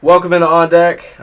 Welcome into On Deck.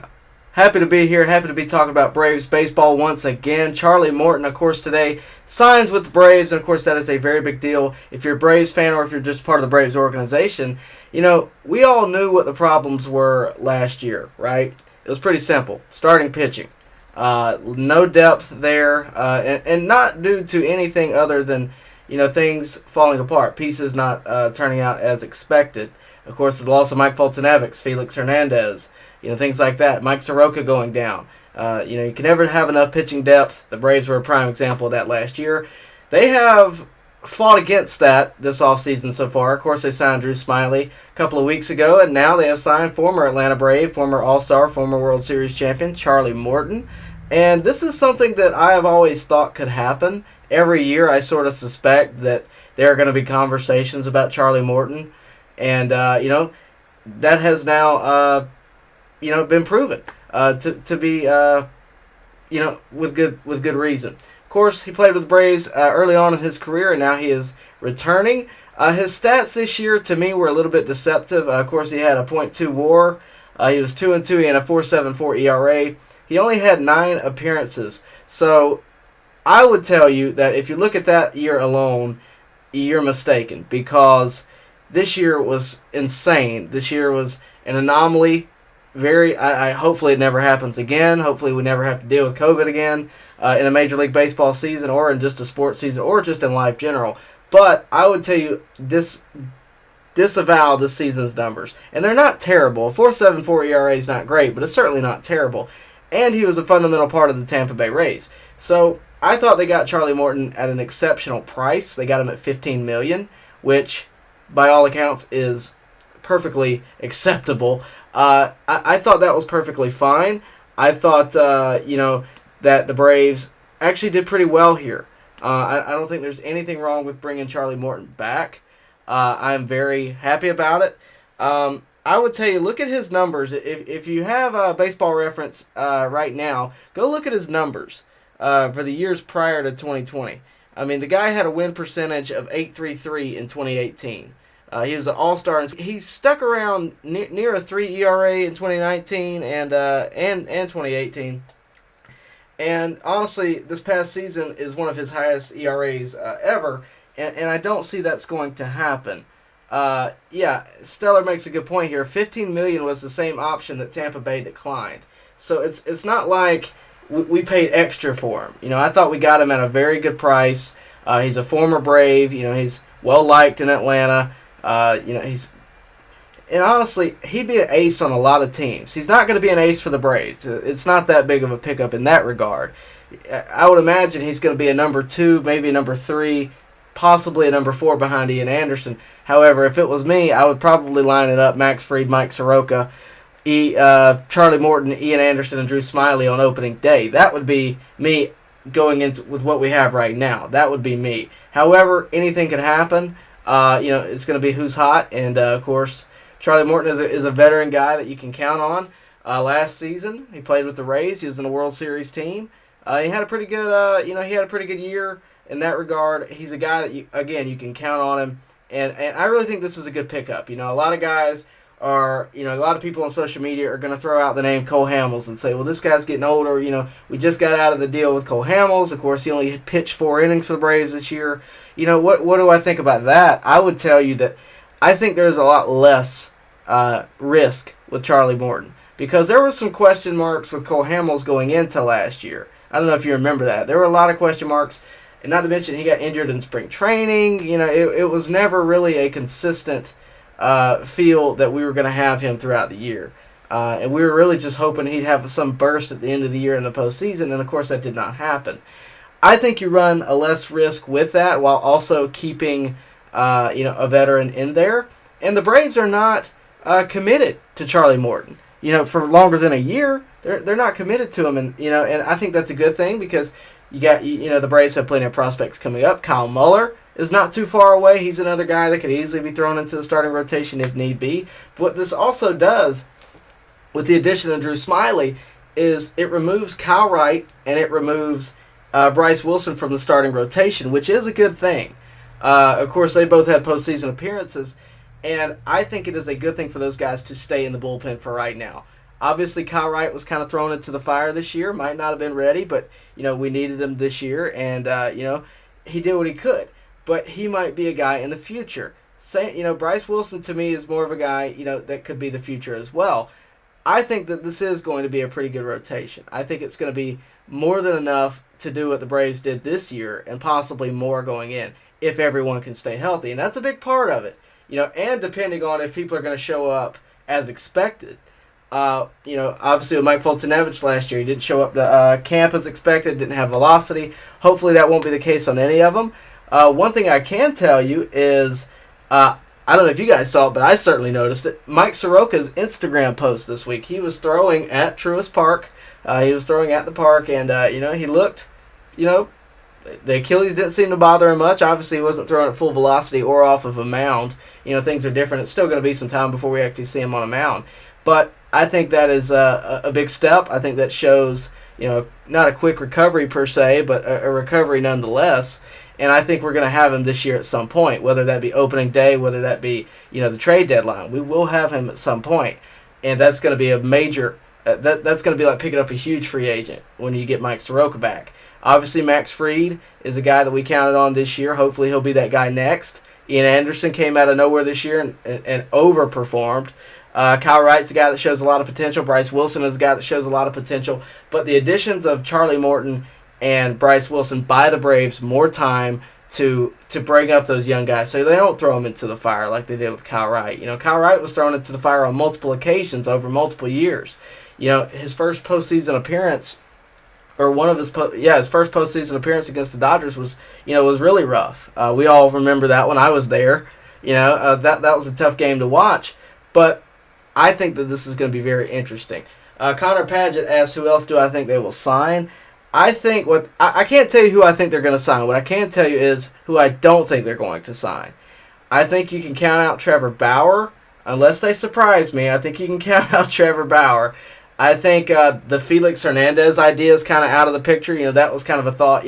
Happy to be here. Happy to be talking about Braves baseball once again. Charlie Morton, of course, today signs with the Braves, and of course that is a very big deal. If you're a Braves fan or if you're just part of the Braves organization, we all knew what the problems were last year, right? It was pretty simple. Starting pitching. No depth there, and not due to anything other than, things falling apart, pieces not turning out as expected. Of course, the loss of Mike Foltynewicz, Felix Hernandez, things like that. Mike Soroka going down. You can never have enough pitching depth. The Braves were a prime example of that last year. They have fought against that this offseason so far. Of course, they signed Drew Smyly a couple of weeks ago, and now they have signed former Atlanta Brave, former All-Star, former World Series champion, Charlie Morton. And this is something that I have always thought could happen. Every year I sort of suspect that there are going to be conversations about Charlie Morton. And, that has now, been proven to be, with good reason. Of course, he played with the Braves early on in his career, and now he is returning. His stats this year, to me, were a little bit deceptive. Of course, he had a .2 WAR. He was 2-2. He had a 4.74 ERA. He only had 9 appearances. So I would tell you that if you look at that year alone, you're mistaken, because this year was insane. This year was an anomaly. Hopefully it never happens again. Hopefully we never have to deal with COVID again in a Major League Baseball season, or in just a sports season, or just in life general. But I would tell you, disavow this season's numbers. And they're not terrible. A 4.74 ERA is not great, but it's certainly not terrible. And he was a fundamental part of the Tampa Bay Rays. So I thought they got Charlie Morton at an exceptional price. They got him at $15 million, which by all accounts is perfectly acceptable. I thought that was perfectly fine. I thought, that the Braves actually did pretty well here. I don't think there's anything wrong with bringing Charlie Morton back. I'm very happy about it. I would tell you, look at his numbers. If you have a Baseball Reference right now, go look at his numbers for the years prior to 2020. I mean, the guy had a win percentage of .833 in 2018. He was an all-star, and he stuck around near a 3 ERA in 2019 and 2018. And honestly, this past season is one of his highest ERAs ever, and I don't see that's going to happen. Stellar makes a good point here. $15 million was the same option that Tampa Bay declined. So it's not like we paid extra for him. I thought we got him at a very good price. He's a former Brave. He's well-liked in Atlanta. And honestly, he'd be an ace on a lot of teams. He's not going to be an ace for the Braves. It's not that big of a pickup in that regard. I would imagine he's going to be a number 2, maybe a number 3, possibly a number 4 behind Ian Anderson. However, if it was me, I would probably line it up: Max Fried, Mike Soroka, Charlie Morton, Ian Anderson, and Drew Smyly on opening day. That would be me going into with what we have right now. That would be me. However, anything could happen. It's going to be who's hot, and of course, Charlie Morton is a veteran guy that you can count on. Last season, he played with the Rays. He was in a World Series team. He had a pretty good, he had a pretty good year in that regard. He's a guy that you can count on him, and I really think this is a good pickup. A lot of guys are, a lot of people on social media are going to throw out the name Cole Hamels and say, well, this guy's getting older. We just got out of the deal with Cole Hamels. Of course, he only pitched 4 innings for the Braves this year. What do I think about that? I would tell you that I think there's a lot less risk with Charlie Morton, because there were some question marks with Cole Hamels going into last year. I don't know if you remember that. There were a lot of question marks, and not to mention he got injured in spring training. It was never really a consistent feel that we were going to have him throughout the year. And we were really just hoping he'd have some burst at the end of the year in the postseason, and of course that did not happen. I think you run a less risk with that while also keeping a veteran in there. And the Braves are not committed to Charlie Morton. For longer than a year, they're not committed to him, and I think that's a good thing, because you got the Braves have plenty of prospects coming up. Kyle Muller is not too far away. He's another guy that could easily be thrown into the starting rotation if need be. But what this also does, with the addition of Drew Smyly, is it removes Kyle Wright and it removes Bryce Wilson from the starting rotation, which is a good thing. Of course, they both had postseason appearances, And I think it is a good thing for those guys to stay in the bullpen for right now. Obviously, Kyle Wright was kind of thrown into the fire this year. Might not have been ready, but we needed him this year, and he did what he could. But he might be a guy in the future. Bryce Wilson to me is more of a guy that could be the future as well. I think that this is going to be a pretty good rotation. I think it's going to be more than enough to do what the Braves did this year, and possibly more going in if everyone can stay healthy, and that's a big part of it. And depending on if people are going to show up as expected. Obviously with Mike Foltynewicz last year, he didn't show up to camp as expected, didn't have velocity. Hopefully that won't be the case on any of them. One thing I can tell you is, I don't know if you guys saw it, but I certainly noticed it. Mike Soroka's Instagram post this week, he was throwing at Truist Park. He was throwing at the park, and, he looked, the Achilles didn't seem to bother him much. Obviously, he wasn't throwing at full velocity or off of a mound. Things are different. It's still going to be some time before we actually see him on a mound. But I think that is a big step. I think that shows, not a quick recovery per se, but a recovery nonetheless. And I think we're going to have him this year at some point, whether that be opening day, whether that be, the trade deadline. We will have him at some point. And that's going to be a major that's going to be like picking up a huge free agent when you get Mike Soroka back. Obviously, Max Fried is a guy that we counted on this year. Hopefully, he'll be that guy next. Ian Anderson came out of nowhere this year and overperformed. Kyle Wright's a guy that shows a lot of potential. Bryce Wilson is a guy that shows a lot of potential. But the additions of Charlie Morton and Bryce Wilson buy the Braves more time to bring up those young guys so they don't throw them into the fire like they did with Kyle Wright. Kyle Wright was thrown into the fire on multiple occasions over multiple years. His first postseason appearance, or one of his first postseason appearance against the Dodgers was really rough. We all remember that when I was there. That was a tough game to watch. But I think that this is going to be very interesting. Connor Padgett asked, who else do I think they will sign? I can't tell you who I think they're going to sign. What I can tell you is who I don't think they're going to sign. I think you can count out Trevor Bauer. Unless they surprise me, I think you can count out Trevor Bauer. I think the Felix Hernandez idea is kind of out of the picture. That was kind of a thought.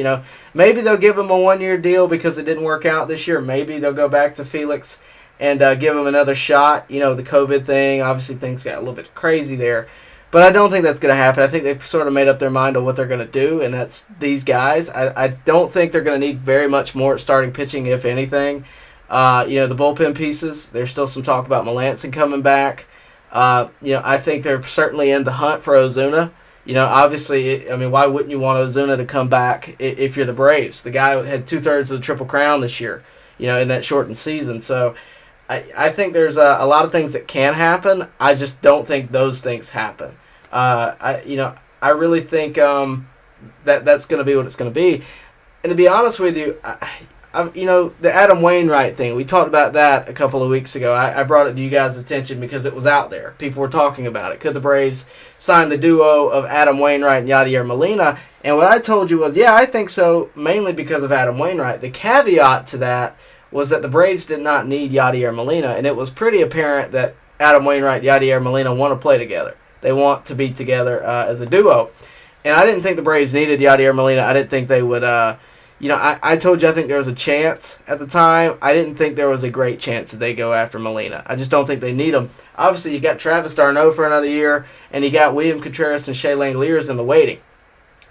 Maybe they'll give him a one-year deal because it didn't work out this year. Maybe they'll go back to Felix and give him another shot. The COVID thing, obviously things got a little bit crazy there. But I don't think that's going to happen. I think they've sort of made up their mind on what they're going to do, and that's these guys. I don't think they're going to need very much more at starting pitching, if anything. The bullpen pieces, there's still some talk about Melanson coming back. I think they're certainly in the hunt for Ozuna. Obviously, why wouldn't you want Ozuna to come back if you're the Braves? The guy had 2/3 of the Triple Crown this year, in that shortened season. So I think there's a lot of things that can happen. I just don't think those things happen. I really think that's going to be what it's going to be. And to be honest with you, the Adam Wainwright thing, we talked about that a couple of weeks ago. I brought it to you guys' attention because it was out there. People were talking about it. Could the Braves sign the duo of Adam Wainwright and Yadier Molina? And what I told you was, yeah, I think so, mainly because of Adam Wainwright. The caveat to that was that the Braves did not need Yadier Molina, and it was pretty apparent that Adam Wainwright and Yadier Molina want to play together. They want to be together as a duo. And I didn't think the Braves needed Yadier Molina. I didn't think they would... I told you I think there was a chance at the time. I didn't think there was a great chance that they go after Molina. I just don't think they need him. Obviously, you got Travis d'Arnaud for another year, and you got William Contreras and Shea Langeliers in the waiting.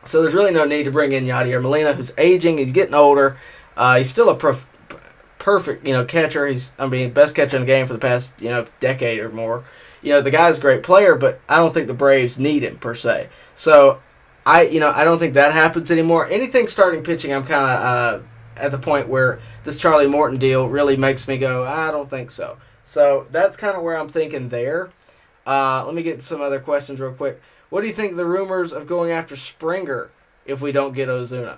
So there's really no need to bring in Yadier Molina, who's aging. He's getting older. He's still a perfect catcher. He's best catcher in the game for the past decade or more. The guy's a great player, but I don't think the Braves need him per se. So I don't think that happens anymore. Anything starting pitching, I'm kind of at the point where this Charlie Morton deal really makes me go, I don't think so. So that's kind of where I'm thinking there. Let me get some other questions real quick. What do you think of the rumors of going after Springer if we don't get Ozuna?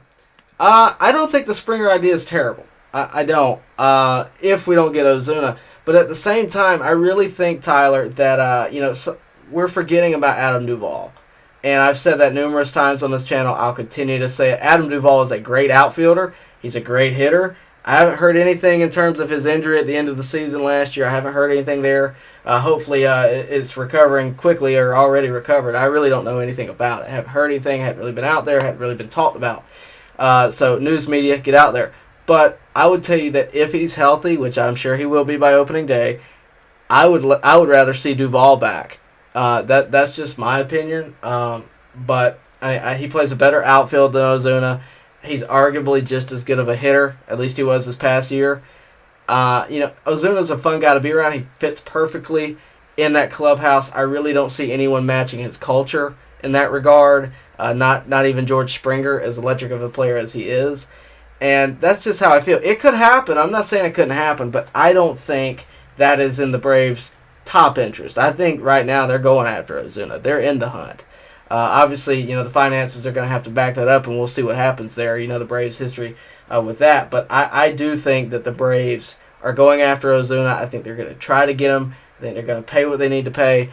I don't think the Springer idea is terrible. I don't. If we don't get Ozuna. But at the same time, I really think, Tyler, that we're forgetting about Adam Duvall. And I've said that numerous times on this channel. I'll continue to say it. Adam Duvall is a great outfielder. He's a great hitter. I haven't heard anything in terms of his injury at the end of the season last year. I haven't heard anything there. Hopefully it's recovering quickly or already recovered. I really don't know anything about it. I haven't heard anything. Haven't really been out there. Haven't really been talked about. So news media, get out there. But I would tell you that if he's healthy, which I'm sure he will be by opening day, I would rather see Duvall back. That's just my opinion. But he plays a better outfield than Ozuna. He's arguably just as good of a hitter. At least he was this past year. Ozuna's a fun guy to be around. He fits perfectly in that clubhouse. I really don't see anyone matching his culture in that regard. Not even George Springer, as electric of a player as he is. And that's just how I feel. It could happen. I'm not saying it couldn't happen, but I don't think that is in the Braves' top interest. I think right now they're going after Ozuna. They're in the hunt. Obviously, the finances are going to have to back that up, and we'll see what happens there. The Braves' history with that. But I do think that the Braves are going after Ozuna. I think they're going to try to get him. I think they're going to pay what they need to pay.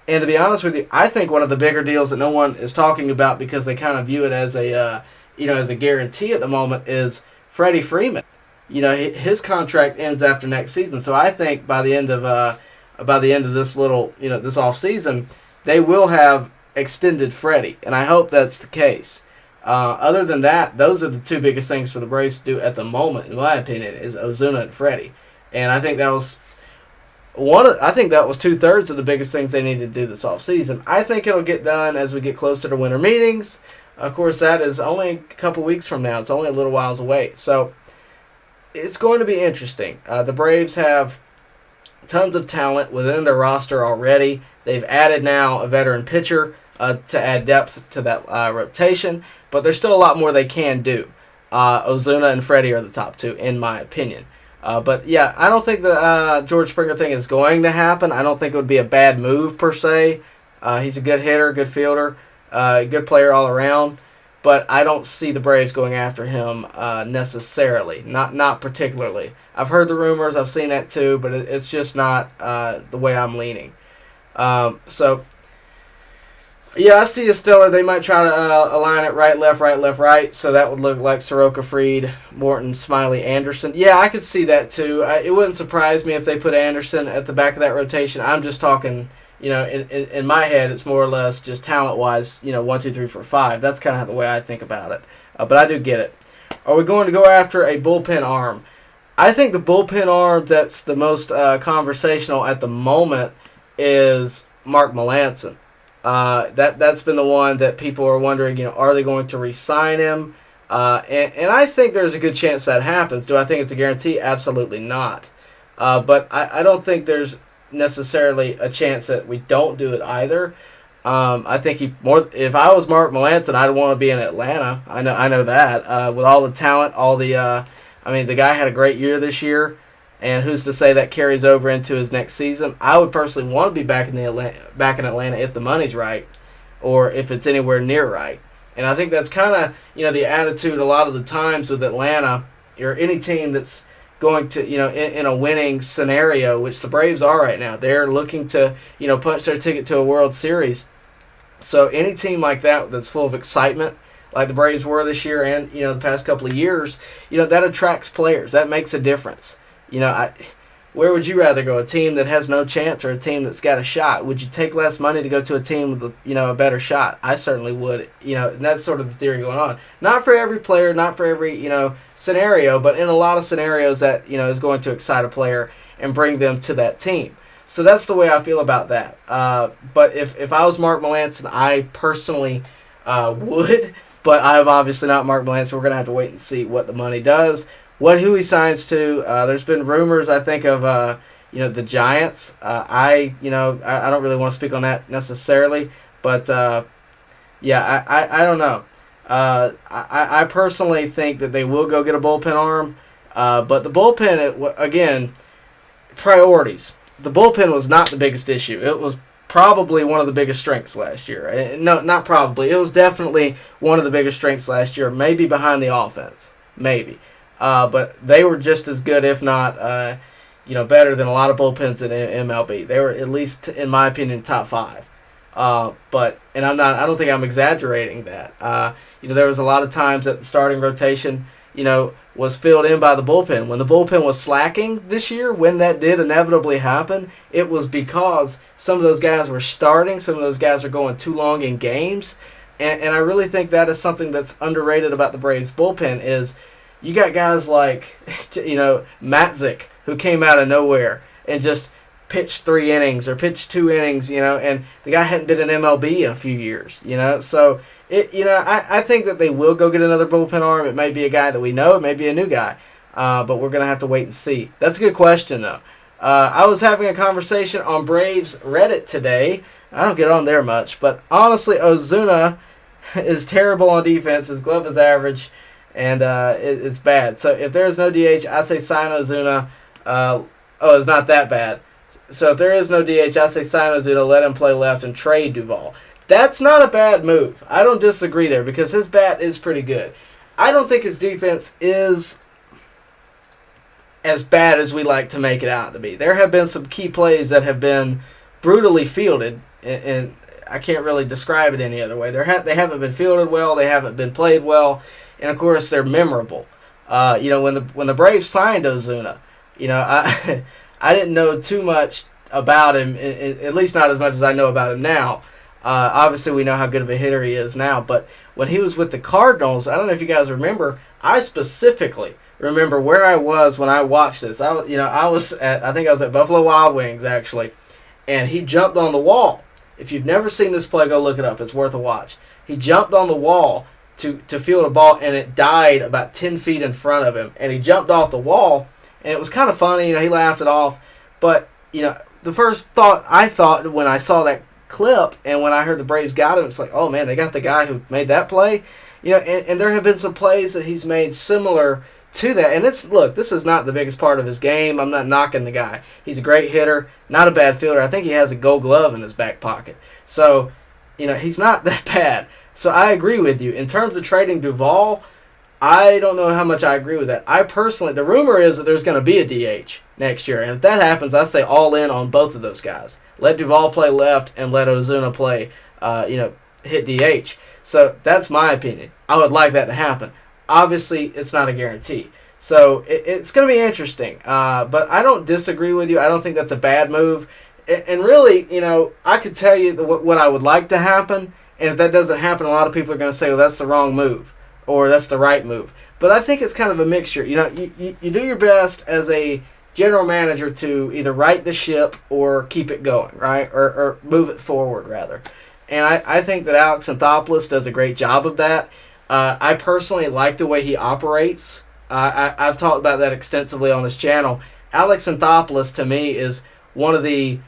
And to be honest with you, I think one of the bigger deals that no one is talking about because they kind of view it as as a guarantee at the moment is Freddie Freeman. His contract ends after next season, so I think by the end of this this off season, they will have extended Freddie, and I hope that's the case. Other than that, those are the two biggest things for the Braves to do at the moment, in my opinion, is Ozuna and Freddie, and I think that was 2/3 of the biggest things they need to do this off season. I think it'll get done as we get closer to winter meetings. Of course, that is only a couple weeks from now. It's only a little whiles away. So it's going to be interesting. The Braves have tons of talent within their roster already. They've added now a veteran pitcher to add depth to that rotation. But there's still a lot more they can do. Ozuna and Freddie are the top two, in my opinion. But yeah, I don't think the George Springer thing is going to happen. I don't think it would be a bad move per se. He's a good hitter, good fielder. Good player all around, but I don't see the Braves going after him necessarily. Not particularly. I've heard the rumors. I've seen that too, but it's just not the way I'm leaning. So, yeah, I see a Stiller. They might try to align it right, left, right. So that would look like Soroka, Fried, Morton, Smyly, Anderson. Yeah, I could see that too. It wouldn't surprise me if they put Anderson at the back of that rotation. I'm just talking... in my head, it's more or less just talent-wise, 1, 2, 3, 4, 5. That's kind of the way I think about it. But I do get it. Are we going to go after a bullpen arm? I think the bullpen arm that's the most conversational at the moment is Mark Melancon. That's been the one that people are wondering, are they going to re-sign him? And I think there's a good chance that happens. Do I think it's a guarantee? Absolutely not. But I don't think there's necessarily a chance that we don't do it either. I think if I was Mark Melancon, I'd want to be in Atlanta. I know that with all the talent, the guy had a great year this year, and who's to say that carries over into his next season? I would personally want to be back in Atlanta if the money's right, or if it's anywhere near right. And I think that's kind of the attitude a lot of the times with Atlanta or any team that's going to, in a winning scenario, which the Braves are right now. They're looking to, punch their ticket to a World Series. So any team like that that's full of excitement, like the Braves were this year and, the past couple of years, that attracts players. That makes a difference. Where would you rather go? A team that has no chance or a team that's got a shot? Would you take less money to go to a team with a better shot? I certainly would. And that's sort of the theory going on. Not for every player, not for every scenario, but in a lot of scenarios that is going to excite a player and bring them to that team. So that's the way I feel about that. But if I was Mark Melancon, I personally would. But I'm obviously not Mark Melancon. We're gonna have to wait and see what the money does. Who he signs to. There's been rumors, I think, of the Giants. I don't really want to speak on that necessarily, but I don't know. I personally think that they will go get a bullpen arm, but the bullpen, again, priorities. The bullpen was not the biggest issue. It was probably one of the biggest strengths last year. No, not probably. It was definitely one of the biggest strengths last year, maybe behind the offense, maybe. But they were just as good, if not, better than a lot of bullpens in MLB. They were at least, in my opinion, top 5. I don't think I'm exaggerating that. There was a lot of times that the starting rotation, was filled in by the bullpen. When the bullpen was slacking this year, when that did inevitably happen, it was because some of those guys were starting, some of those guys were going too long in games, and I really think that is something that's underrated about the Braves bullpen is you got guys like, Matzik, who came out of nowhere and just pitch 3 innings or pitch 2 innings, and the guy hadn't been in MLB in a few years, So, I think that they will go get another bullpen arm. It may be a guy that we know. It may be a new guy. But we're going to have to wait and see. That's a good question, though. I was having a conversation on Braves Reddit today. I don't get on there much. But honestly, Ozuna is terrible on defense. His glove is average. And it's bad. So if there is no DH, I say sign Ozuna. It's not that bad. So if there is no DH, I say sign Ozuna, let him play left, and trade Duvall. That's not a bad move. I don't disagree there because his bat is pretty good. I don't think his defense is as bad as we like to make it out to be. There have been some key plays that have been brutally fielded, and I can't really describe it any other way. They haven't been fielded well. They haven't been played well. And, of course, they're memorable. When the Braves signed Ozuna, I didn't know too much about him, at least not as much as I know about him now. Obviously, we know how good of a hitter he is now. But when he was with the Cardinals, I don't know if you guys remember, I specifically remember where I was when I watched this. I was at Buffalo Wild Wings, actually, and he jumped on the wall. If you've never seen this play, go look it up. It's worth a watch. He jumped on the wall to field a ball, and it died about 10 feet in front of him. And he jumped off the wall, and it was kind of funny. He laughed it off. But, the first thought I thought when I saw that clip and when I heard the Braves got him, it's like, oh, man, they got the guy who made that play. And there have been some plays that he's made similar to that. And this is not the biggest part of his game. I'm not knocking the guy. He's a great hitter, not a bad fielder. I think he has a Gold Glove in his back pocket. So, he's not that bad. So I agree with you. In terms of trading Duvall, I don't know how much I agree with that. I personally, the rumor is that there's going to be a DH next year. And if that happens, I say all in on both of those guys. Let Duvall play left and let Ozuna play, hit DH. So that's my opinion. I would like that to happen. Obviously, it's not a guarantee. So it's going to be interesting. But I don't disagree with you. I don't think that's a bad move. And really, I could tell you what I would like to happen. And if that doesn't happen, a lot of people are going to say, well, that's the wrong move or that's the right move. But I think it's kind of a mixture. You do your best as a general manager to either right the ship or keep it going, right? Or move it forward, rather. And I think that Alex Anthopoulos does a great job of that. I personally like the way he operates. I've talked about that extensively on this channel. Alex Anthopoulos, to me, is one of the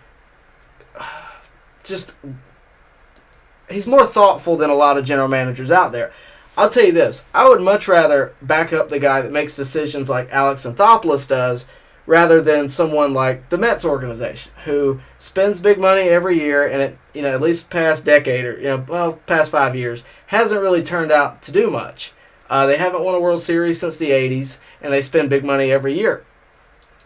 he's more thoughtful than a lot of general managers out there. I'll tell you this. I would much rather back up the guy that makes decisions like Alex Anthopoulos does rather than someone like the Mets organization who spends big money every year and at least past decade or past 5 years hasn't really turned out to do much. They haven't won a World Series since the 80s and they spend big money every year.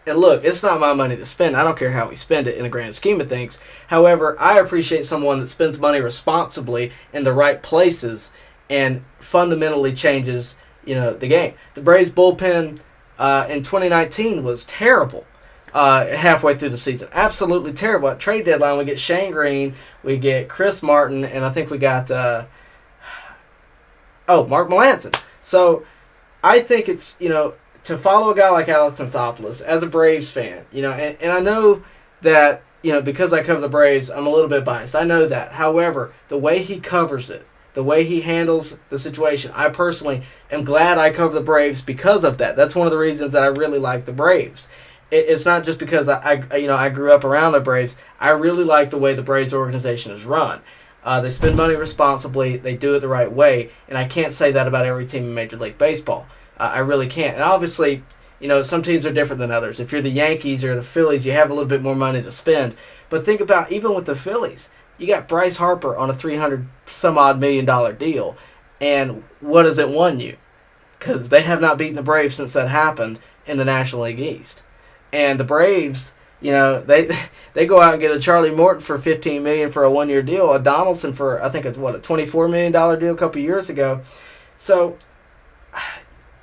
And look, it's not my money to spend. I don't care how we spend it in the grand scheme of things. However, I appreciate someone that spends money responsibly in the right places and fundamentally changes, the game. The Braves bullpen in 2019 was terrible halfway through the season. Absolutely terrible. At trade deadline, we get Shane Green, we get Chris Martin, and I think we got Mark Melancon. So I think it's, to follow a guy like Alex Anthopoulos as a Braves fan, and I know that, because I cover the Braves, I'm a little bit biased. I know that. However, the way he covers it, the way he handles the situation, I personally am glad I cover the Braves because of that. That's one of the reasons that I really like the Braves. It's not just because I grew up around the Braves. I really like the way the Braves organization is run. They spend money responsibly. They do it the right way. And I can't say that about every team in Major League Baseball. I really can't. And obviously, some teams are different than others. If you're the Yankees or the Phillies, you have a little bit more money to spend. But think about, even with the Phillies, you got Bryce Harper on a $300-some-odd million deal. And what has it won you? Because they have not beaten the Braves since that happened in the National League East. And the Braves, they go out and get a Charlie Morton for $15 million for a one-year deal, a Donaldson for, I think it's a $24 million deal a couple years ago. So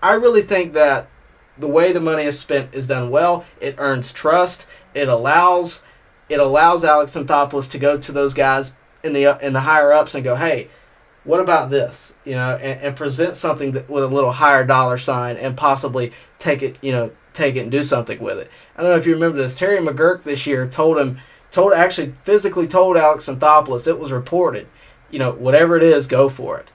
I really think that the way the money is spent is done well. It earns trust. It allows Alex Anthopoulos to go to those guys in the higher ups and go, hey, what about this? And present something with a little higher dollar sign and possibly take take it and do something with it. I don't know if you remember this. Terry McGurk this year actually physically told Alex Anthopoulos, it was reported, whatever it is, go for it.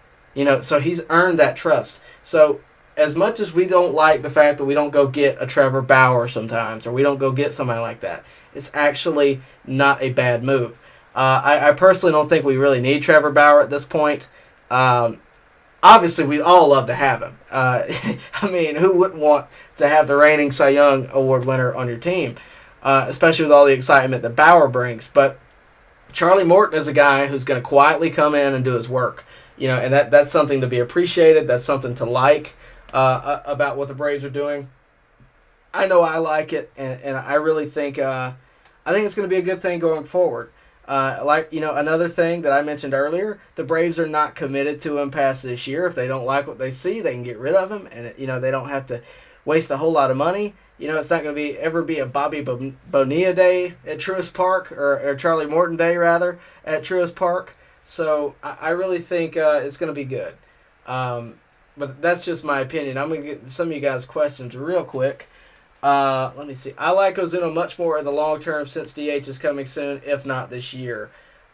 So he's earned that trust. So as much as we don't like the fact that we don't go get a Trevor Bauer sometimes, or we don't go get somebody like that, it's actually not a bad move. I personally don't think we really need Trevor Bauer at this point. Obviously, we'd all love to have him. I mean, who wouldn't want to have the reigning Cy Young Award winner on your team, especially with all the excitement that Bauer brings. But Charlie Morton is a guy who's going to quietly come in and do his work. And that's something to be appreciated. That's something to like about what the Braves are doing. I know I like it, and I really think it's going to be a good thing going forward. Another thing that I mentioned earlier, the Braves are not committed to him past this year. If they don't like what they see, they can get rid of him, and they don't have to waste a whole lot of money. It's not going to ever be a Bobby Bonilla day at Truist Park, or Charlie Morton day rather at Truist Park. So I really think it's going to be good. But that's just my opinion. I'm going to get some of you guys' questions real quick. Let me see. I like Ozuna much more in the long term since DH is coming soon, if not this year.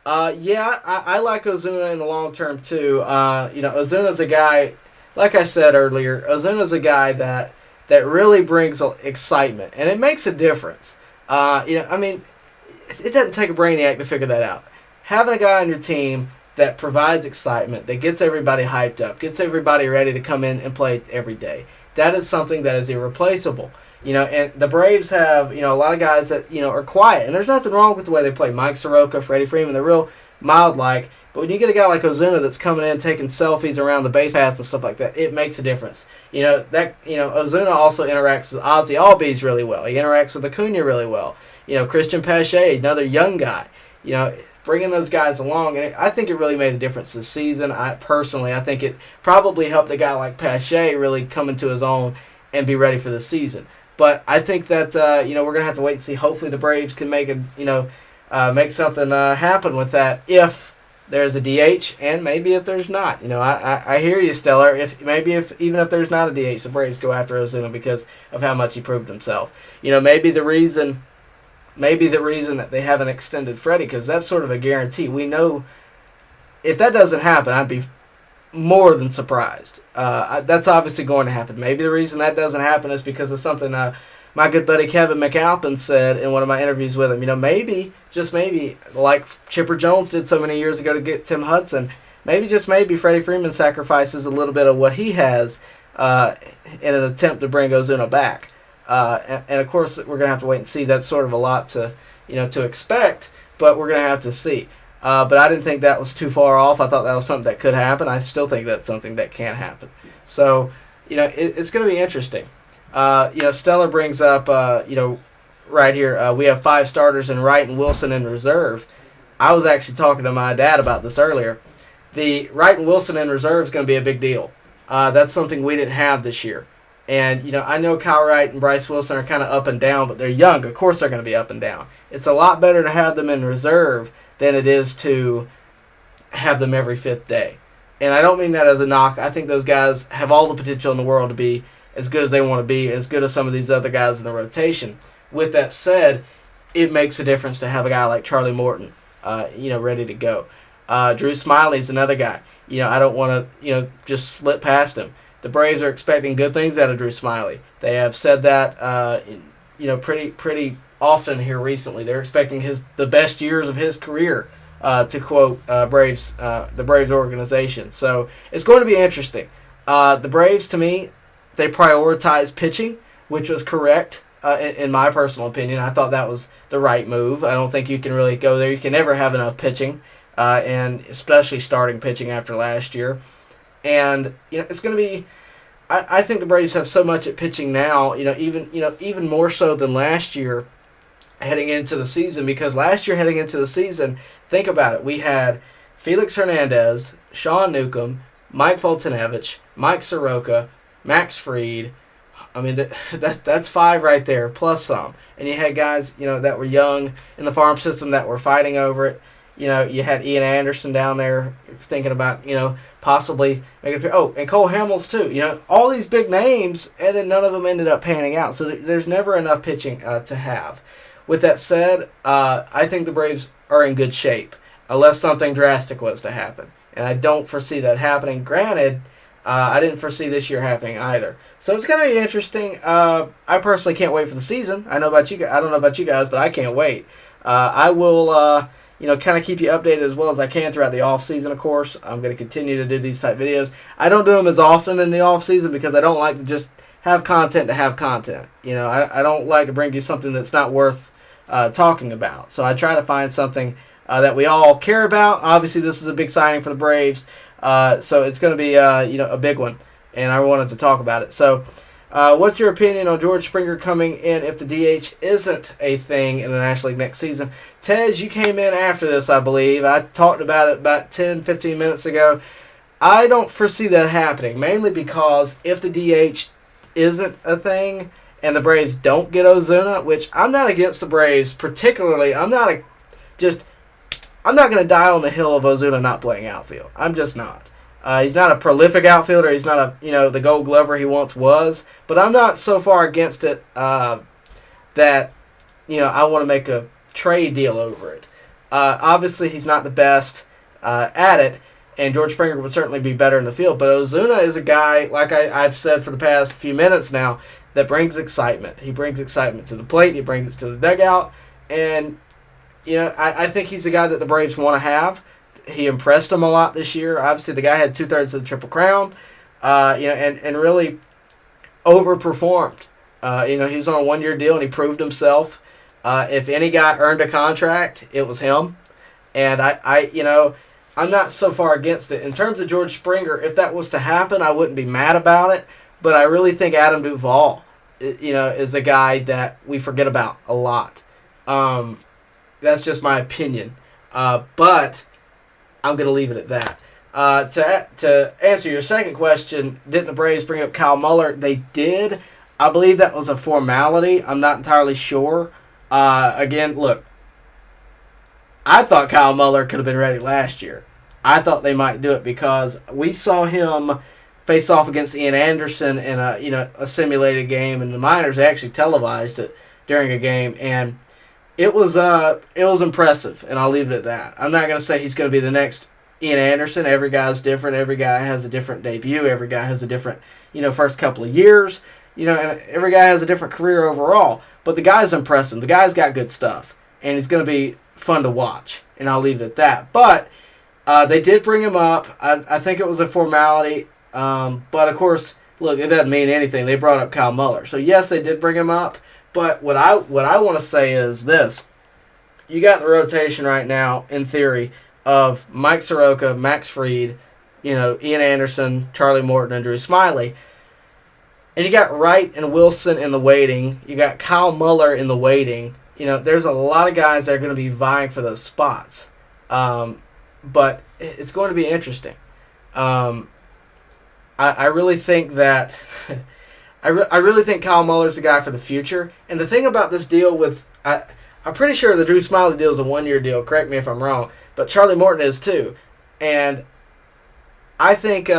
I like Ozuna in the long term too. Ozuna's a guy, like I said earlier, Ozuna's a guy that really brings excitement, and it makes a difference. It doesn't take a brainiac to figure that out. Having a guy on your team that provides excitement, that gets everybody hyped up, gets everybody ready to come in and play every day, that is something that is irreplaceable. And the Braves have, a lot of guys that, are quiet. And there's nothing wrong with the way they play. Mike Soroka, Freddie Freeman, they're real mild-like. But when you get a guy like Ozuna that's coming in, taking selfies around the base paths and stuff like that, it makes a difference. Ozuna also interacts with Ozzy Albies really well. He interacts with Acuna really well. Christian Pache, another young guy. Bringing those guys along, and I think it really made a difference this season. I think it probably helped a guy like Pache really come into his own and be ready for the season. But I think that we're gonna have to wait and see. Hopefully, the Braves can make something happen with that if there's a DH, and maybe if there's not. I hear you, Stellar. Even if there's not a DH, the Braves go after Ozuna because of how much he proved himself. Maybe the reason that they haven't extended Freddie, because that's sort of a guarantee. We know if that doesn't happen, I'd be more than surprised. That's obviously going to happen. Maybe the reason that doesn't happen is because of something my good buddy Kevin McAlpin said in one of my interviews with him. Maybe, just maybe, like Chipper Jones did so many years ago to get Tim Hudson, maybe Freddie Freeman sacrifices a little bit of what he has in an attempt to bring Ozuna back. And of course, we're going to have to wait and see. That's sort of a lot to expect, but we're going to have to see. But I didn't think that was too far off. I thought that was something that could happen. I still think that's something that can happen. So, it's going to be interesting. Stellar brings up, right here, we have 5 starters in Wright and Wilson in reserve. I was actually talking to my dad about this earlier. The Wright and Wilson in reserve is going to be a big deal. That's something we didn't have this year. And, I know Kyle Wright and Bryce Wilson are kind of up and down, but they're young. Of course they're going to be up and down. It's a lot better to have them in reserve than it is to have them every 5th day. And I don't mean that as a knock. I think those guys have all the potential in the world to be as good as they want to be, as good as some of these other guys in the rotation. With that said, it makes a difference to have a guy like Charlie Morton, ready to go. Drew Smyly is another guy. I don't want to, just slip past him. The Braves are expecting good things out of Drew Smyly. They have said that, pretty often here recently. They're expecting the best years of his career, to quote the Braves organization. So it's going to be interesting. The Braves, to me, they prioritize pitching, which was correct in my personal opinion. I thought that was the right move. I don't think you can really go there. You can never have enough pitching, and especially starting pitching after last year. And it's going to be. I think the Braves have so much at pitching now. Even more so than last year, heading into the season. Because last year heading into the season, think about it. We had Felix Hernandez, Sean Newcomb, Mike Foltynewicz, Mike Soroka, Max Fried. I mean that's 5 right there plus some. And you had guys that were young in the farm system that were fighting over it. You had Ian Anderson down there thinking about, possibly making. Oh, and Cole Hamels too. All these big names, and then none of them ended up panning out. So there's never enough pitching to have. With that said, I think the Braves are in good shape, unless something drastic was to happen. And I don't foresee that happening. Granted, I didn't foresee this year happening either. So it's going to be interesting. I personally can't wait for the season. I don't know about you guys, but I can't wait. I will, kind of keep you updated as well as I can throughout the off season. Of course, I'm going to continue to do these type videos. I don't do them as often in the off season because I don't like to just have content to have content. I don't like to bring you something that's not worth talking about. So I try to find something that we all care about. Obviously, this is a big signing for the Braves, so it's going to be a big one, and I wanted to talk about it. So, what's your opinion on George Springer coming in if the DH isn't a thing in the National League next season? Tez, you came in after this, I believe. I talked about it about 10, 15 minutes ago. I don't foresee that happening, mainly because if the DH isn't a thing and the Braves don't get Ozuna, which I'm not against the Braves particularly. I'm not going to die on the hill of Ozuna not playing outfield. I'm just not. He's not a prolific outfielder. He's not the Gold Glover he once was. But I'm not so far against it that I want to make a trade deal over it. Obviously, he's not the best at it, and George Springer would certainly be better in the field. But Ozuna is a guy, like I've said for the past few minutes now, that brings excitement. He brings excitement to the plate. He brings it to the dugout. And, I think he's a guy that the Braves want to have. He impressed them a lot this year. Obviously, the guy had 2/3 of the Triple Crown, and really overperformed. He was on a one-year deal, and he proved himself. If any guy earned a contract, it was him. And I'm not so far against it. In terms of George Springer, if that was to happen, I wouldn't be mad about it. But I really think Adam Duvall, is a guy that we forget about a lot. That's just my opinion. But I'm going to leave it at that. To answer your second question, didn't the Braves bring up Kyle Muller? They did. I believe that was a formality. I'm not entirely sure. Again, look, I thought Kyle Muller could have been ready last year. I thought they might do it because we saw him face off against Ian Anderson in a simulated game in the minors. They actually televised it during a game, and it was impressive, and I'll leave it at that. I'm not going to say he's going to be the next Ian Anderson. Every guy's different. Every guy has a different debut. Every guy has a different, first couple of years. And every guy has a different career overall. But the guy's impressive. The guy's got good stuff, and he's going to be fun to watch, and I'll leave it at that. But they did bring him up. I think it was a formality. But, of course, look, it doesn't mean anything. They brought up Kyle Muller. So, yes, they did bring him up. But what I want to say is this. You got the rotation right now, in theory, of Mike Soroka, Max Fried, Ian Anderson, Charlie Morton, and Drew Smyly. And you got Wright and Wilson in the waiting. You got Kyle Muller in the waiting. There's a lot of guys that are going to be vying for those spots. But it's going to be interesting. I really think that I really think Kyle Muller's the guy for the future. And the thing about this deal with I'm pretty sure the Drew Smyly deal is a one-year deal. Correct me if I'm wrong, but Charlie Morton is too. And I think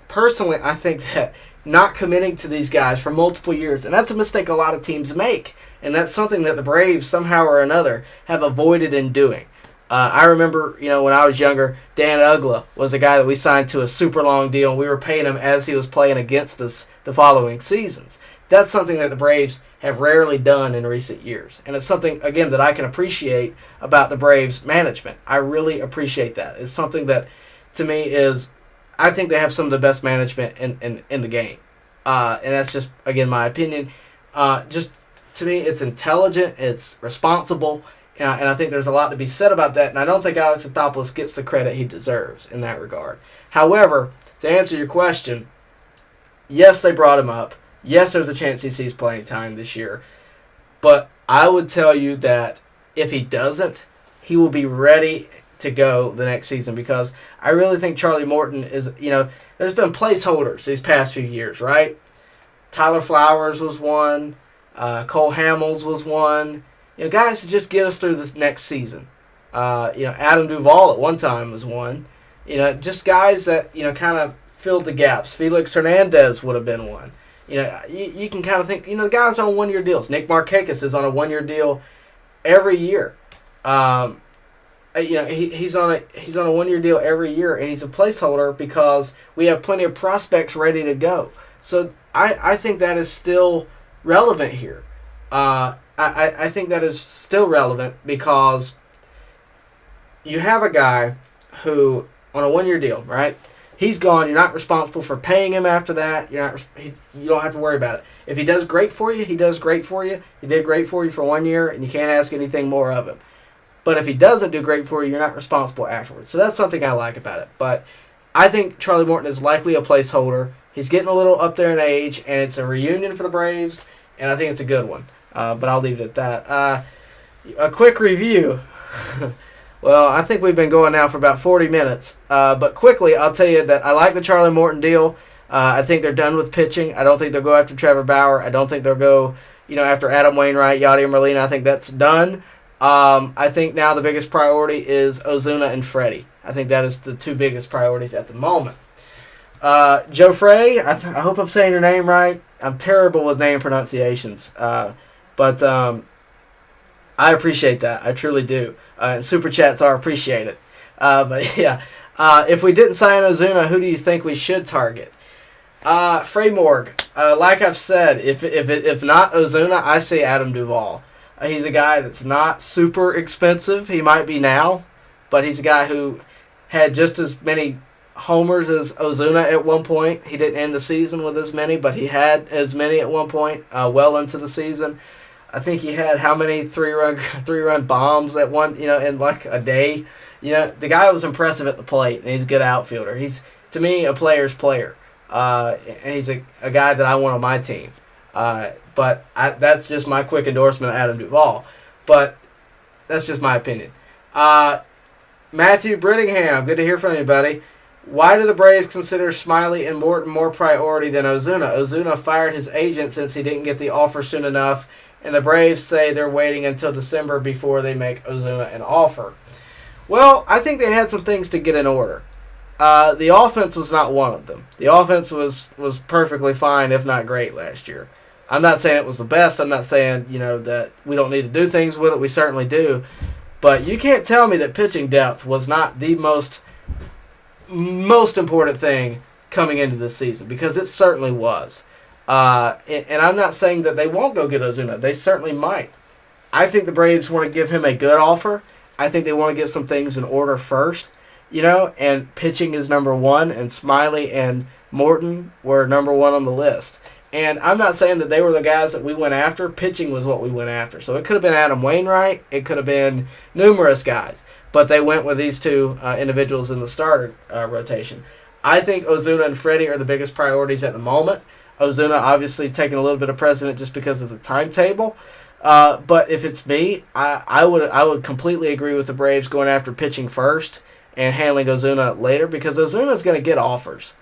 personally, I think that not committing to these guys for multiple years, and that's a mistake a lot of teams make, and that's something that the Braves somehow or another have avoided in doing. I remember, when I was younger, Dan Ugla was a guy that we signed to a super long deal, and we were paying him as he was playing against us the following seasons. That's something that the Braves have rarely done in recent years. And it's something, again, that I can appreciate about the Braves management. I really appreciate that. It's something that, to me, I think they have some of the best management in the game. And that's just, again, my opinion. Just, to me, it's intelligent, it's responsible, and I think there's a lot to be said about that, and I don't think Alex Anthopoulos gets the credit he deserves in that regard. However, to answer your question, yes, they brought him up. Yes, there's a chance he sees playing time this year. But I would tell you that if he doesn't, he will be ready to go the next season because I really think Charlie Morton is, there's been placeholders these past few years, right? Tyler Flowers was one. Cole Hamels was one. Guys to just get us through this next season. Adam Duvall at one time was one. Just guys that kind of filled the gaps. Felix Hernandez would have been one. You can kind of think. The guys on 1-year deals. Nick Markakis is on a 1-year deal every year. He's on a 1-year deal every year, and he's a placeholder because we have plenty of prospects ready to go. So I think that is still relevant here. I think that is still relevant because you have a guy who on a 1-year deal, right? He's gone. You're not responsible for paying him after that. You don't have to worry about it. If he does great for you, he does great for you. He did great for you for 1 year, and you can't ask anything more of him. But if he doesn't do great for you, you're not responsible afterwards. So that's something I like about it. But I think Charlie Morton is likely a placeholder. He's getting a little up there in age, and it's a reunion for the Braves, and I think it's a good one. But I'll leave it at that. A quick review. Well, I think we've been going now for about 40 minutes. But quickly, I'll tell you that I like the Charlie Morton deal. I think they're done with pitching. I don't think they'll go after Trevor Bauer. I don't think they'll go after Adam Wainwright, Yadier Molina. I think that's done. I think now the biggest priority is Ozuna and Freddie. I think that is the two biggest priorities at the moment. Joe Frey, I hope I'm saying your name right. I'm terrible with name pronunciations. But I appreciate that. I truly do. Super chats are appreciated. But yeah, if we didn't sign Ozuna, who do you think we should target? Frey Morg. Like I've said, if not Ozuna, I say Adam Duvall. He's a guy that's not super expensive. He might be now, but he's a guy who had just as many homers as Ozuna at one point. He didn't end the season with as many, but he had as many at one point, well into the season. I think he had how many three-run bombs at one, in like a day. The guy was impressive at the plate, and he's a good outfielder. He's, to me, a player's player. And he's a guy that I want on my team. But that's just my quick endorsement of Adam Duvall. But that's just my opinion. Matthew Brittingham, good to hear from you, buddy. Why do the Braves consider Smyly and Morton more priority than Ozuna? Ozuna fired his agent since he didn't get the offer soon enough, and the Braves say they're waiting until December before they make Ozuna an offer. Well, I think they had some things to get in order. The offense was not one of them. The offense was perfectly fine, if not great, last year. I'm not saying it was the best. I'm not saying, that we don't need to do things with it. We certainly do. But you can't tell me that pitching depth was not the most important thing coming into this season, because it certainly was. And I'm not saying that they won't go get Ozuna. They certainly might. I think the Braves want to give him a good offer. I think they want to get some things in order first, and pitching is number one, and Smyly and Morton were number one on the list. And I'm not saying that they were the guys that we went after. Pitching was what we went after. So it could have been Adam Wainwright. It could have been numerous guys. But they went with these two individuals in the starter rotation. I think Ozuna and Freddie are the biggest priorities at the moment. Ozuna obviously taking a little bit of precedent just because of the timetable. But if it's me, I would completely agree with the Braves going after pitching first and handling Ozuna later, because Ozuna's going to get offers.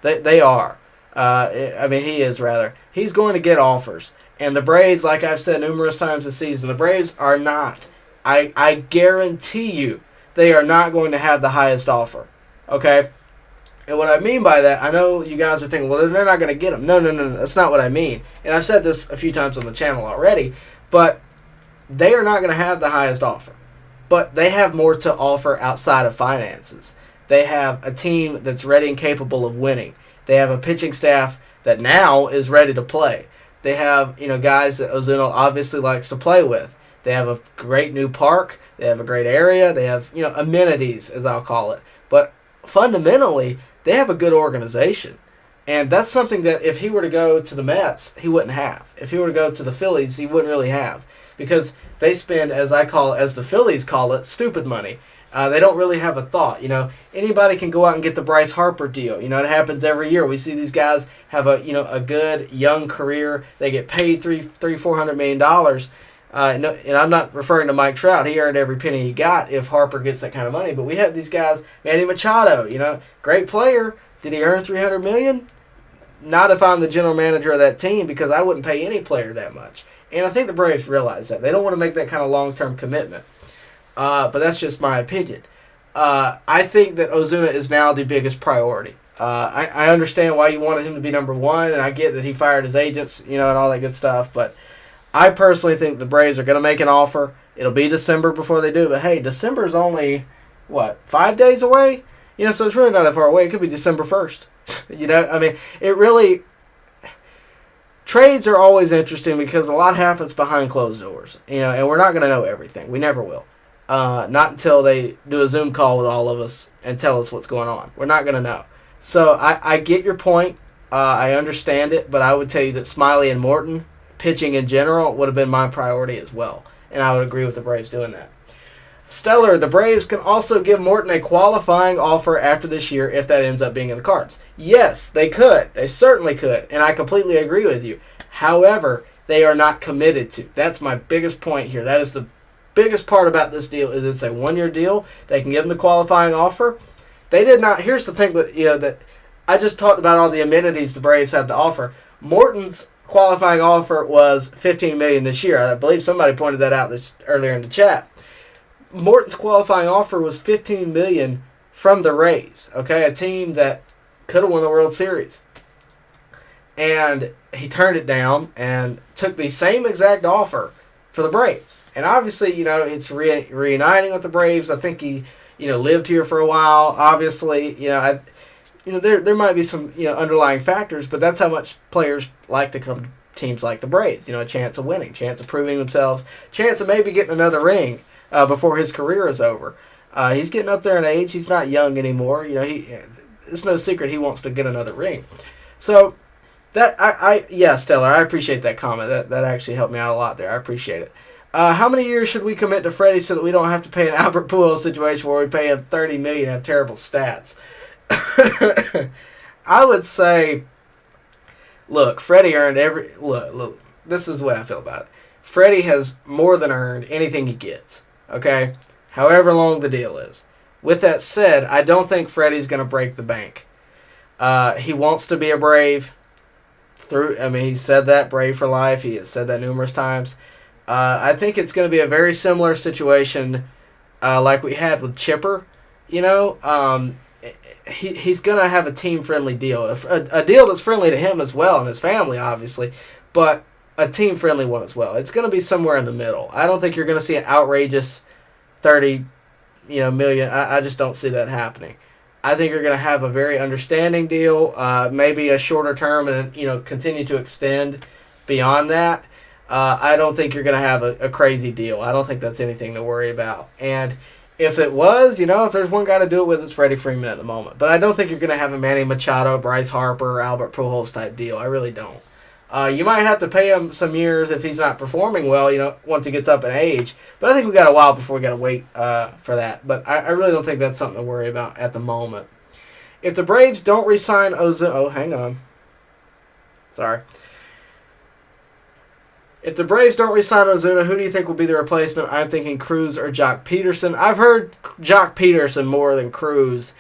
They are. He is, rather. He's going to get offers. And the Braves, like I've said numerous times this season, the Braves are not. I guarantee you they are not going to have the highest offer. Okay? And what I mean by that, I know you guys are thinking, well, they're not going to get him. No. That's not what I mean. And I've said this a few times on the channel already. But they are not going to have the highest offer. But they have more to offer outside of finances. They have a team that's ready and capable of winning. They have a pitching staff that now is ready to play. They have, guys that Ozuna obviously likes to play with. They have a great new park. They have a great area. They have, amenities, as I'll call it. But fundamentally, they have a good organization. And that's something that if he were to go to the Mets, he wouldn't have. If he were to go to the Phillies, he wouldn't really have. Because they spend, as the Phillies call it, stupid money. They don't really have a thought. Anybody can go out and get the Bryce Harper deal. It happens every year. We see these guys have a good young career. They get paid $400 million. And I'm not referring to Mike Trout. He earned every penny he got if Harper gets that kind of money. But we have these guys, Manny Machado. Great player. Did he earn $300 million? Not if I'm the general manager of that team, because I wouldn't pay any player that much. And I think the Braves realize that. They don't want to make that kind of long-term commitment. but that's just my opinion. I think that Ozuna is now the biggest priority. I understand why you wanted him to be number one, and I get that he fired his agents, and all that good stuff. But I personally think the Braves are going to make an offer. It'll be December before they do, but hey, December's only 5 days away. So it's really not that far away. It could be December 1st. It really. Trades are always interesting because a lot happens behind closed doors, and we're not going to know everything. We never will. Not until they do a Zoom call with all of us and tell us what's going on. We're not going to know. So I get your point. I understand it, but I would tell you that Smyly and Morton, pitching in general, would have been my priority as well. And I would agree with the Braves doing that. Stellar, the Braves can also give Morton a qualifying offer after this year if that ends up being in the cards. Yes, they could. They certainly could. And I completely agree with you. However, they are not committed to. That's my biggest point here. That is the biggest part about this deal is it's a one-year deal. They can give them the qualifying offer. They did not. Here's the thing with that I just talked about all the amenities the Braves have to offer. Morton's qualifying offer was $15 million this year. I believe somebody pointed that out earlier in the chat. Morton's qualifying offer was $15 million from the Rays. Okay, a team that could have won the World Series, and he turned it down and took the same exact offer for the Braves. And obviously, it's reuniting with the Braves. I think he, lived here for a while. Obviously, there might be some, underlying factors, but that's how much players like to come to teams like the Braves. A chance of winning, chance of proving themselves, chance of maybe getting another ring before his career is over. He's getting up there in age. He's not young anymore. It's no secret he wants to get another ring. So that Stellar, I appreciate that comment. That actually helped me out a lot there. I appreciate it. How many years should we commit to Freddie so that we don't have to pay an Albert Pujols situation where we pay him $30 million and have terrible stats? I would say, look, Freddie earned look. This is the way I feel about it. Freddie has more than earned anything he gets. Okay, however long the deal is. With that said, I don't think Freddie's going to break the bank. He wants to be a Brave. He said that, Brave for life. He has said that numerous times. I think it's going to be a very similar situation like we had with Chipper. He's going to have a team-friendly deal. A deal that's friendly to him as well and his family, obviously, but a team-friendly one as well. It's going to be somewhere in the middle. I don't think you're going to see an outrageous $30 million. I just don't see that happening. I think you're going to have a very understanding deal, maybe a shorter term and, continue to extend beyond that. I don't think you're going to have a crazy deal. I don't think that's anything to worry about. And if it was, if there's one guy to do it with, it's Freddie Freeman at the moment. But I don't think you're going to have a Manny Machado, Bryce Harper, or Albert Pujols type deal. I really don't. You might have to pay him some years if he's not performing well, once he gets up in age. But I think we got a while before we got to wait for that. But I really don't think that's something to worry about at the moment. If the Braves don't re-sign Ozuna... Oh, hang on. Sorry. If the Braves don't re-sign Ozuna, who do you think will be the replacement? I'm thinking Cruz or Jock Peterson. I've heard Jock Peterson more than Cruz.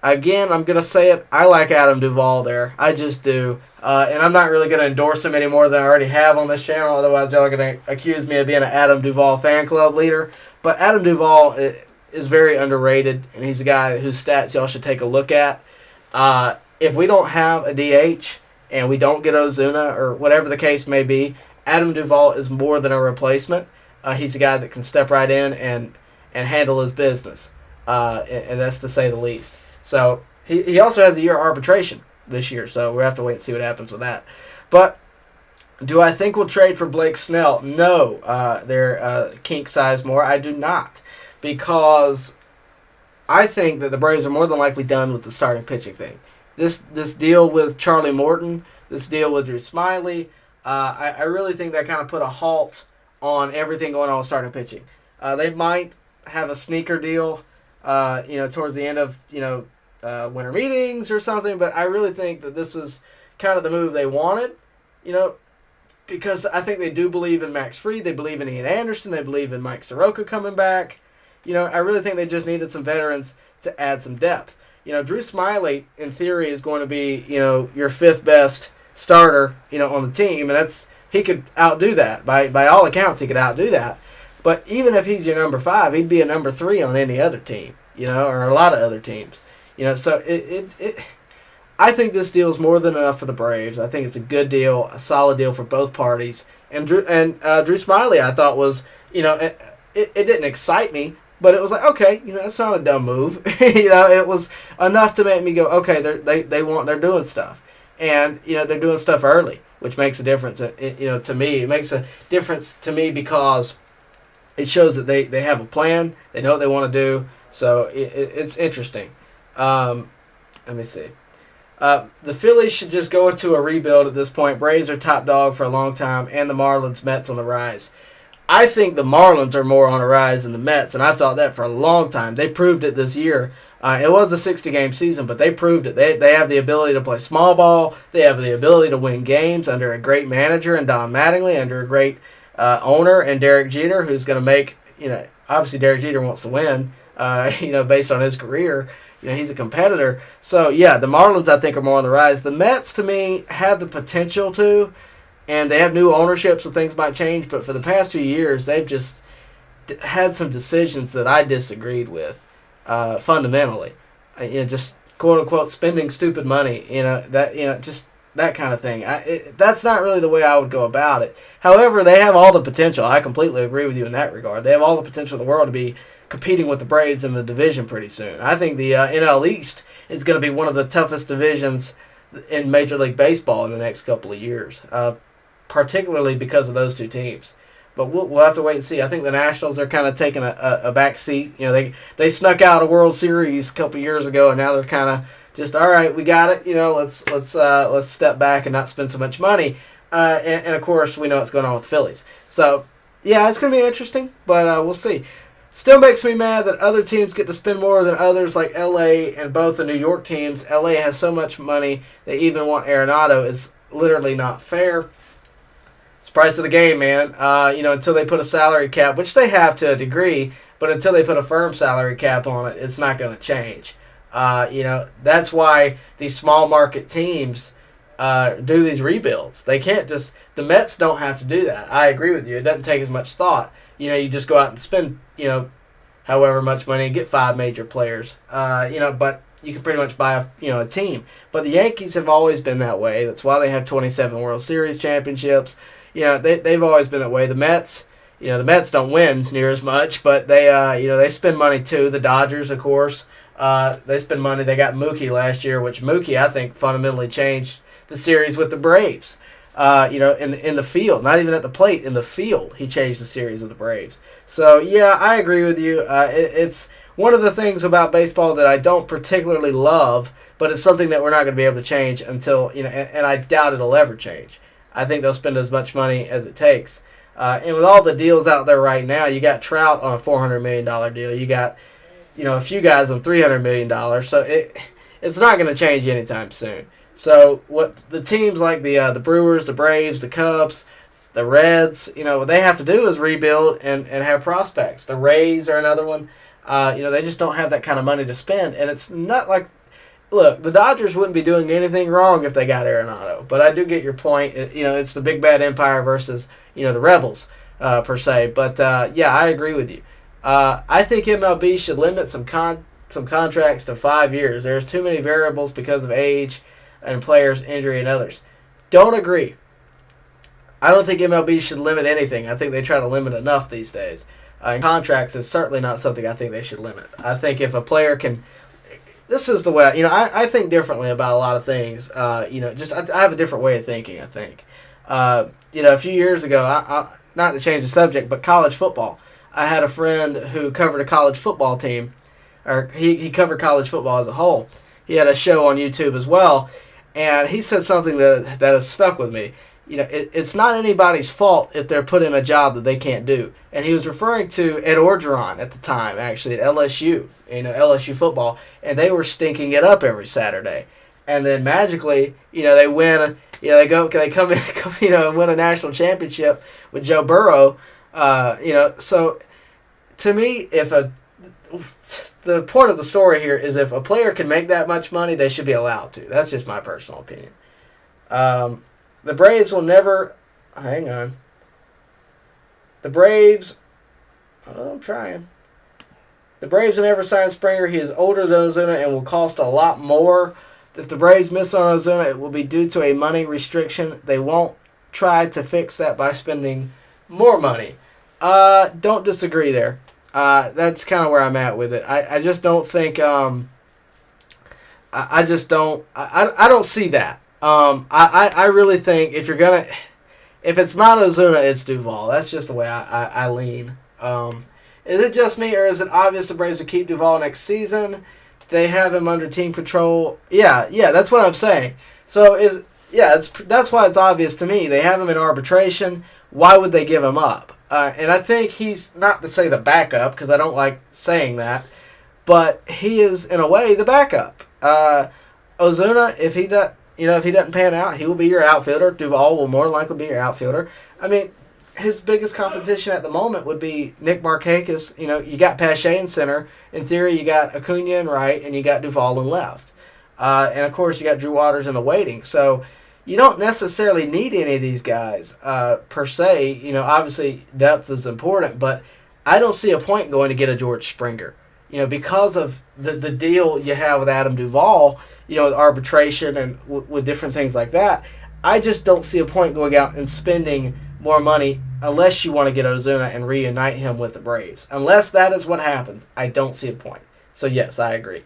Again, I'm going to say it. I like Adam Duvall there. I just do. And I'm not really going to endorse him any more than I already have on this channel. Otherwise, y'all are going to accuse me of being an Adam Duvall fan club leader. But Adam Duvall is very underrated, and he's a guy whose stats y'all should take a look at. If we don't have a DH and we don't get Ozuna or whatever the case may be, Adam Duvall is more than a replacement. He's a guy that can step right in and handle his business, and that's to say the least. So he also has a year arbitration this year, so we'll have to wait and see what happens with that. But do I think we'll trade for Blake Snell? No, they're kink size more. I do not, because I think that the Braves are more than likely done with the starting pitching thing. This deal with Charlie Morton, this deal with Drew Smyly, I really think that kind of put a halt on everything going on with starting pitching. They might have a sneaker deal, towards the end of, winter meetings or something, but I really think that this is kind of the move they wanted, because I think they do believe in Max Fried, they believe in Ian Anderson, they believe in Mike Soroka coming back. I really think they just needed some veterans to add some depth. Drew Smyly, in theory, is going to be, your fifth best starter, on the team, and he could outdo that. By all accounts, he could outdo that. But even if he's your number 5, he'd be a number 3 on any other team, or a lot of other teams. So I think this deal is more than enough for the Braves. I think it's a good deal, a solid deal for both parties. And Drew Smyly, I thought was, it didn't excite me, but it was like, okay, that's not a dumb move. It was enough to make me go, okay, they're doing stuff, and they're doing stuff early, which makes a difference. To me, it makes a difference to me because it shows that they have a plan, they know what they want to do. So it's interesting. Let me see. The Phillies should just go into a rebuild at this point. Braves are top dog for a long time, and the Marlins, Mets on the rise. I think the Marlins are more on the rise than the Mets, and I've thought that for a long time. They proved it this year. It was a 60-game season, but they proved it. They have the ability to play small ball. They have the ability to win games under a great manager and Don Mattingly, under a great owner and Derek Jeter, who's going to make, obviously Derek Jeter wants to win, based on his career. He's a competitor. So, yeah, the Marlins, I think, are more on the rise. The Mets, to me, have the potential to, and they have new ownership, so things might change. But for the past 2 years, they've just had some decisions that I disagreed with, fundamentally. Just quote-unquote spending stupid money, just that kind of thing. That's not really the way I would go about it. However, they have all the potential. I completely agree with you in that regard. They have all the potential in the world to be competing with the Braves in the division pretty soon. I think the NL East is going to be one of the toughest divisions in Major League Baseball in the next couple of years, particularly because of those two teams. But we'll have to wait and see. I think the Nationals are kind of taking a back seat. They snuck out a World Series a couple years ago, and now they're kind of just, all right, we got it. Let's step back and not spend so much money. And of course, we know what's going on with the Phillies. So yeah, it's going to be interesting, but we'll see. Still makes me mad that other teams get to spend more than others, like LA and both the New York teams. LA has so much money, they even want Arenado. It's literally not fair. It's the price of the game, man. Until they put a salary cap, which they have to a degree, but until they put a firm salary cap on it, it's not going to change. That's why these small market teams do these rebuilds. They can't just, the Mets don't have to do that. I agree with you. It doesn't take as much thought. You just go out and spend, however much money and get 5 major players. But you can pretty much buy a team. But the Yankees have always been that way. That's why they have 27 World Series championships. They've always been that way. The Mets, the Mets don't win near as much, but they spend money too. The Dodgers, of course, they spend money. They got Mookie last year, which Mookie, I think, fundamentally changed the series with the Braves. In the field, not even at the plate, in the field, he changed the series of the Braves. So, yeah, I agree with you. It's one of the things about baseball that I don't particularly love, but it's something that we're not going to be able to change until, and I doubt it'll ever change. I think they'll spend as much money as it takes. And with all the deals out there right now, you got Trout on a $400 million deal. You got, a few guys on $300 million. So it's not going to change anytime soon. So what the teams like the Brewers, the Braves, the Cubs, the Reds, what they have to do is rebuild and have prospects. The Rays are another one. They just don't have that kind of money to spend. And it's not like, look, the Dodgers wouldn't be doing anything wrong if they got Arenado. But I do get your point. It's the big bad empire versus, the Rebels, per se. But, yeah, I agree with you. I think MLB should limit some contracts to 5 years. There's too many variables because of age and players' injury and others. Don't agree. I don't think MLB should limit anything. I think they try to limit enough these days. Contracts is certainly not something I think they should limit. I think if a player can... This is the way... I think differently about a lot of things. I have a different way of thinking, I think. A few years ago, not to change the subject, but college football. I had a friend who covered a college football team. Or he covered college football as a whole. He had a show on YouTube as well. And he said something that has stuck with me. It's not anybody's fault if they're put in a job that they can't do. And he was referring to Ed Orgeron at the time, actually, at LSU, LSU football. And they were stinking it up every Saturday. And then magically, they win, they come in, and win a national championship with Joe Burrow. So to me, the point of the story here is if a player can make that much money, they should be allowed to. That's just my personal opinion. The Braves will never... Hang on. The Braves I'm trying. The Braves will never sign Springer. He is older than Ozuna and will cost a lot more. If the Braves miss on Ozuna, it will be due to a money restriction. They won't try to fix that by spending more money. Don't disagree there. That's kind of where I'm at with it. I just don't think. I just don't. I don't see that. I really think if it's not Ozuna, it's Duvall. That's just the way I lean. Is it just me, or is it obvious the Braves will keep Duvall next season? They have him under team control. Yeah, that's what I'm saying. So that's why it's obvious to me. They have him in arbitration. Why would they give him up? And I think he's, not to say the backup, because I don't like saying that, but he is in a way the backup. Ozuna, if he doesn't pan out, he will be your outfielder. Duvall will more likely be your outfielder. I mean, his biggest competition at the moment would be Nick Markakis. You got Pache in center. In theory, you got Acuna in right, and you got Duvall in left. And, of course, you got Drew Waters in the waiting. So you don't necessarily need any of these guys per se. Obviously, depth is important, but I don't see a point in going to get a George Springer. Because of the deal you have with Adam Duvall, with arbitration and with different things like that, I just don't see a point going out and spending more money unless you want to get Ozuna and reunite him with the Braves. Unless that is what happens, I don't see a point. So, yes, I agree.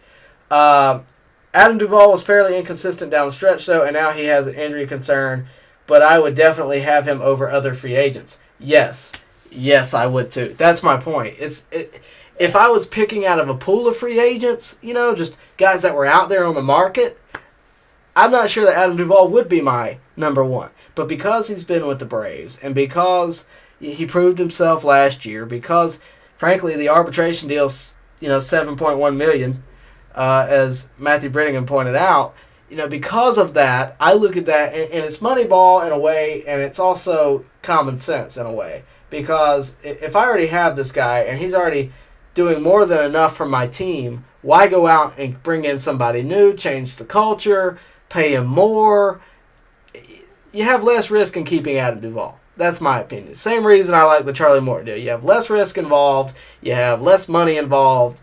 Adam Duvall was fairly inconsistent down the stretch, though, and now he has an injury concern, but I would definitely have him over other free agents. Yes, I would too. That's my point. If I was picking out of a pool of free agents, just guys that were out there on the market, I'm not sure that Adam Duvall would be my number one. But because he's been with the Braves, and because he proved himself last year, because, frankly, the arbitration deal's, $7.1 million, as Matthew Brenningham pointed out, because of that, I look at that, and it's Moneyball in a way, and it's also common sense in a way. Because if I already have this guy, and he's already doing more than enough for my team, why go out and bring in somebody new, change the culture, pay him more? You have less risk in keeping Adam Duvall. That's my opinion. Same reason I like the Charlie Morton deal. You have less risk involved. You have less money involved.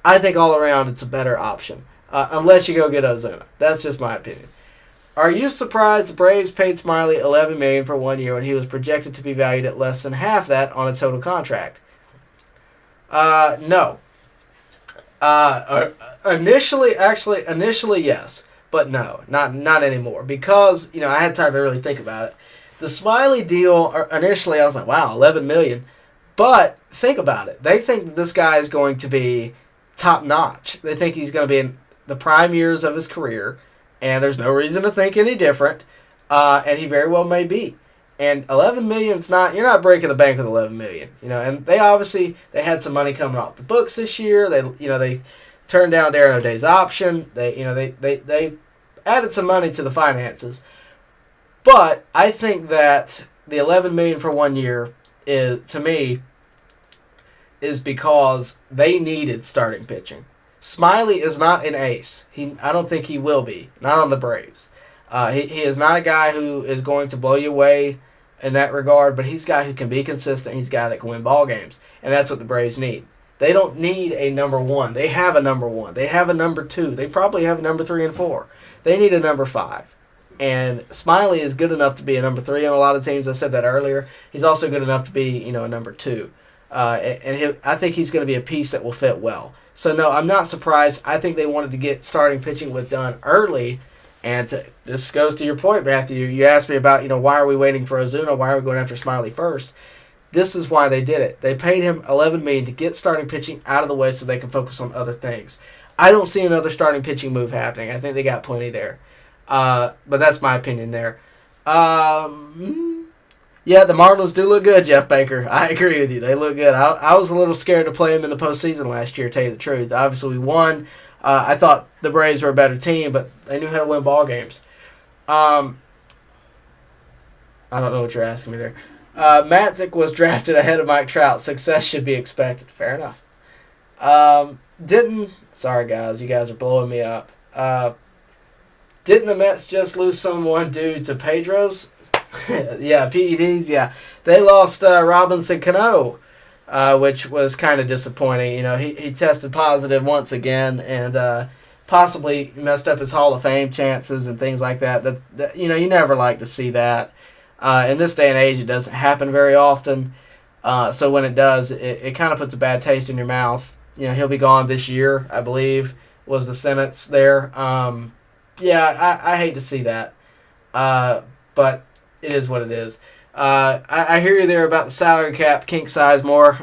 I think all around it's a better option. Unless you go get Ozuna. That's just my opinion. Are you surprised the Braves paid Smyly $11 million for 1 year when he was projected to be valued at less than half that on a total contract? No. Initially, yes. But no, not anymore. Because, I had time to really think about it. The Smyly deal, initially I was like, wow, $11 million. But think about it. They think this guy is going to be top notch. They think he's going to be in the prime years of his career. And there's no reason to think any different. And he very well may be. And $11 million's not, you're not breaking the bank with $11 million. And they had some money coming off the books this year. They turned down Darren O'Day's option. They added some money to the finances. But I think that the $11 million for 1 year is because they needed starting pitching. Smyly is not an ace. I don't think he will be. Not on the Braves. He is not a guy who is going to blow you away in that regard, but he's a guy who can be consistent. He's a guy that can win ball games. And that's what the Braves need. They don't need a number one. They have a number one. They have a number two. They probably have a number 3 and 4. They need a number 5. And Smyly is good enough to be a number 3 on a lot of teams. I said that earlier. He's also good enough to be, a number 2. I think he's going to be a piece that will fit well. So, no, I'm not surprised. I think they wanted to get starting pitching done early. And this goes to your point, Matthew. You asked me about, why are we waiting for Ozuna? Why are we going after Smyly first? This is why they did it. They paid him $11 million to get starting pitching out of the way so they can focus on other things. I don't see another starting pitching move happening. I think they got plenty there. But that's my opinion there. Yeah, the Marlins do look good, Jeff Baker. I agree with you. They look good. I was a little scared to play them in the postseason last year, to tell you the truth. Obviously, we won. I thought the Braves were a better team, but they knew how to win ball games. I don't know what you're asking me there. Matzik was drafted ahead of Mike Trout. Success should be expected. Fair enough. Sorry, guys. You guys are blowing me up. Didn't the Mets just lose someone due to Pedro's? Yeah, PEDs, yeah. They lost Robinson Cano. which was kind of disappointing. He tested positive once again and possibly messed up his Hall of Fame chances and things like that. That you never like to see that. In this day and age, it doesn't happen very often. So when it does, it kind of puts a bad taste in your mouth. He'll be gone this year, I believe, was the sentence there. I hate to see that. But it is what it is. I hear you there about the salary cap, kink size more.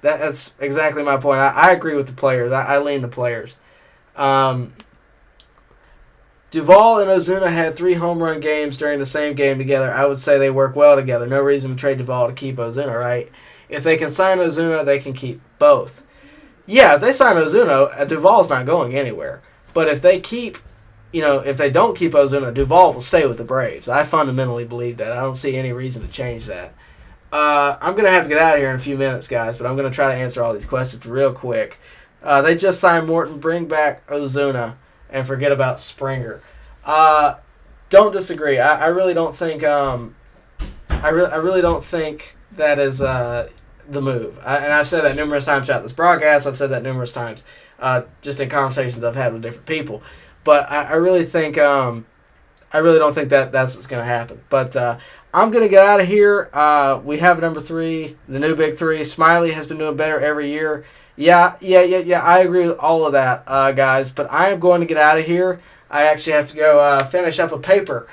That's exactly my point. I agree with the players. I lean the players. Duvall and Ozuna had 3 home run games during the same game together. I would say they work well together. No reason to trade Duvall to keep Ozuna, right? If they can sign Ozuna, they can keep both. Yeah, if they sign Ozuna, Duvall's not going anywhere. But if they if they don't keep Ozuna, Duvall will stay with the Braves. I fundamentally believe that. I don't see any reason to change that. I'm going to have to get out of here in a few minutes, guys, but I'm going to try to answer all these questions real quick. They just signed Morton. Bring back Ozuna and forget about Springer. Don't disagree. I really don't think. I really don't think that is the move. And I've said that numerous times throughout this broadcast. I've said that numerous times, just in conversations I've had with different people. But I really think. I really don't think that's what's going to happen. But I'm going to get out of here. We have number 3, the new big 3. Smyly has been doing better every year. Yeah. I agree with all of that, guys. But I am going to get out of here. I actually have to go finish up a paper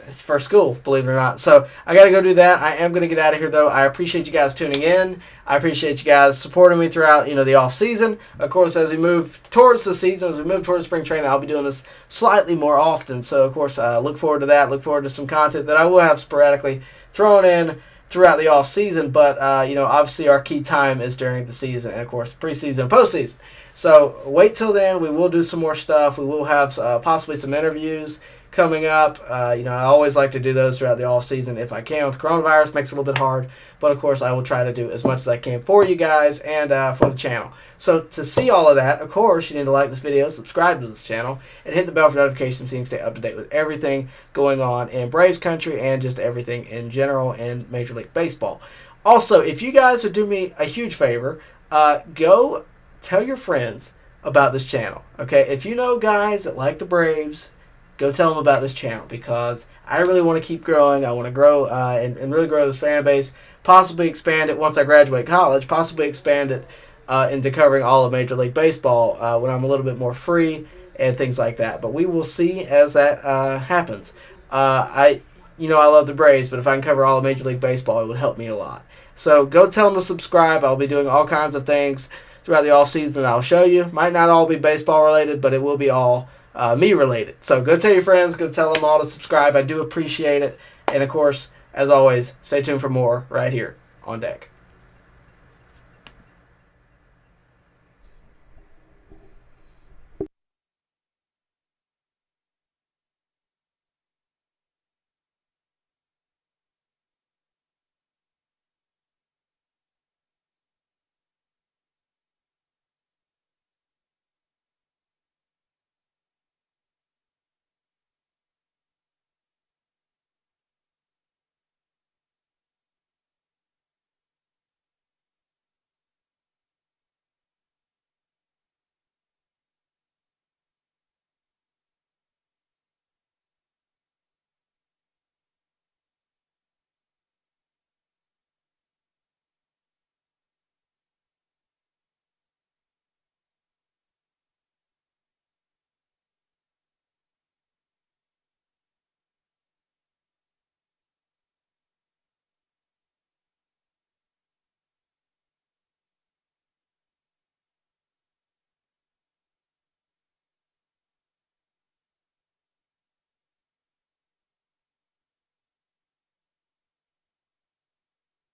for school, believe it or not. So I got to go do that. I am going to get out of here, though. I appreciate you guys tuning in. I appreciate you guys supporting me throughout, the off season. Of course, as we move towards the season, as we move towards spring training, I'll be doing this slightly more often. So, of course, look forward to that. Look forward to some content that I will have sporadically thrown in throughout the off season. But obviously our key time is during the season, and of course preseason and postseason. So wait till then. We will do some more stuff. We will have possibly some interviews coming up. I always like to do those throughout the off season if I can. With coronavirus, makes it a little bit hard, but of course I will try to do as much as I can for you guys and for the channel. So to see all of that, of course, you need to like this video, subscribe to this channel, and hit the bell for notifications so you can stay up to date with everything going on in Braves country and just everything in general in Major League Baseball. Also, if you guys would do me a huge favor, go tell your friends about this channel. Okay, if you know guys that like the Braves, go tell them about this channel because I really want to keep growing. I want to grow and really grow this fan base, possibly expand it once I graduate college, possibly expand it into covering all of Major League Baseball when I'm a little bit more free and things like that. But we will see as that happens. I love the Braves, but if I can cover all of Major League Baseball, it would help me a lot. So go tell them to subscribe. I'll be doing all kinds of things throughout the offseason that I'll show you. Might not all be baseball related, but it will be all me related. So go tell your friends, go tell them all to subscribe. I do appreciate it. And of course, as always, stay tuned for more right here on deck.